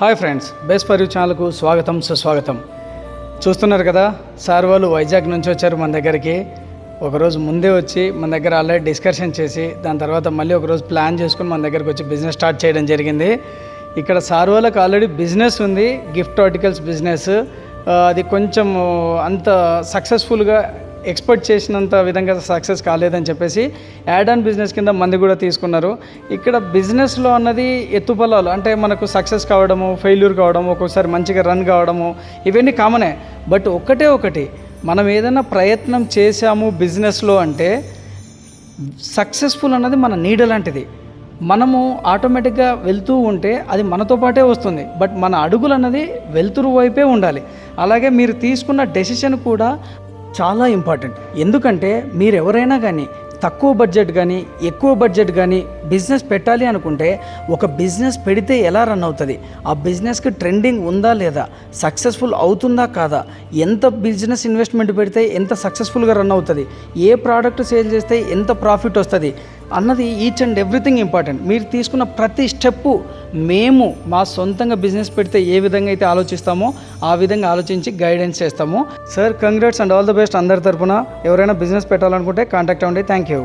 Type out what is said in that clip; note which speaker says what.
Speaker 1: Hi friends, best for you ఛానల్కు స్వాగతం సుస్వాగతం. చూస్తున్నారు కదా, సార్ వాళ్ళు వైజాగ్ నుంచి వచ్చారు మన దగ్గరికి. ఒకరోజు ముందే వచ్చి మన దగ్గర ఆల్రెడీ డిస్కషన్ చేసి దాని తర్వాత మళ్ళీ ఒకరోజు ప్లాన్ చేసుకుని మన దగ్గరికి వచ్చి బిజినెస్ స్టార్ట్ చేయడం జరిగింది. ఇక్కడ సార్ వాళ్ళకి ఆల్రెడీ బిజినెస్ ఉంది, గిఫ్ట్ ఆర్టికల్స్ బిజినెస్. అది కొంచెం అంత సక్సెస్ఫుల్గా ఎక్స్పెక్ట్ చేసినంత విధంగా సక్సెస్ కాలేదని చెప్పేసి యాడ్ ఆన్ బిజినెస్ కింద మంది కూడా తీసుకున్నారు. ఇక్కడ బిజినెస్లో అన్నది ఎత్తుపల్లాలు, అంటే మనకు సక్సెస్ కావడము, ఫెయిల్యూర్ కావడము, ఒక్కొక్కసారి మంచిగా రన్ కావడము, ఇవన్నీ కామనే. బట్ ఒకటి మనం ఏదైనా ప్రయత్నం చేశాము బిజినెస్లో అంటే సక్సెస్ఫుల్ అన్నది మన నీడ లాంటిది. మనము ఆటోమేటిక్గా వెళ్తూ ఉంటే అది మనతో పాటే వస్తుంది. బట్ మన అడుగులు అన్నది వెలుతురు వైపే ఉండాలి. అలాగే మీరు తీసుకున్న డెసిషన్ కూడా చాలా ఇంపార్టెంట్. ఎందుకంటే మీరు ఎవరైనా కానీ తక్కువ బడ్జెట్ కానీ ఎక్కువ బడ్జెట్ కానీ బిజినెస్ పెట్టాలి అనుకుంటే ఒక బిజినెస్ పెడితే ఎలా రన్ అవుతుంది, ఆ బిజినెస్కి ట్రెండింగ్ ఉందా లేదా, సక్సెస్ఫుల్ అవుతుందా కాదా, ఎంత బిజినెస్ ఇన్వెస్ట్మెంట్ పెడితే ఎంత సక్సెస్ఫుల్గా రన్ అవుతుంది, ఏ ప్రోడక్ట్ సేల్ చేస్తే ఎంత ప్రాఫిట్ వస్తుంది అన్నది ఈచ్ అండ్ ఎవ్రీథింగ్ ఇంపార్టెంట్. మీరు తీసుకున్న ప్రతి స్టెప్పు మేము మా సొంతంగా బిజినెస్ పెడితే ఏ విధంగా అయితే ఆలోచిస్తామో ఆ విధంగా ఆలోచించి గైడెన్స్ చేస్తాము. Sir, congrats and all the best అందరి తరపున. ఎవరైనా బిజినెస్ పెట్టాలనుకుంటే కాంటాక్ట్ అవ్వండి. Thank you.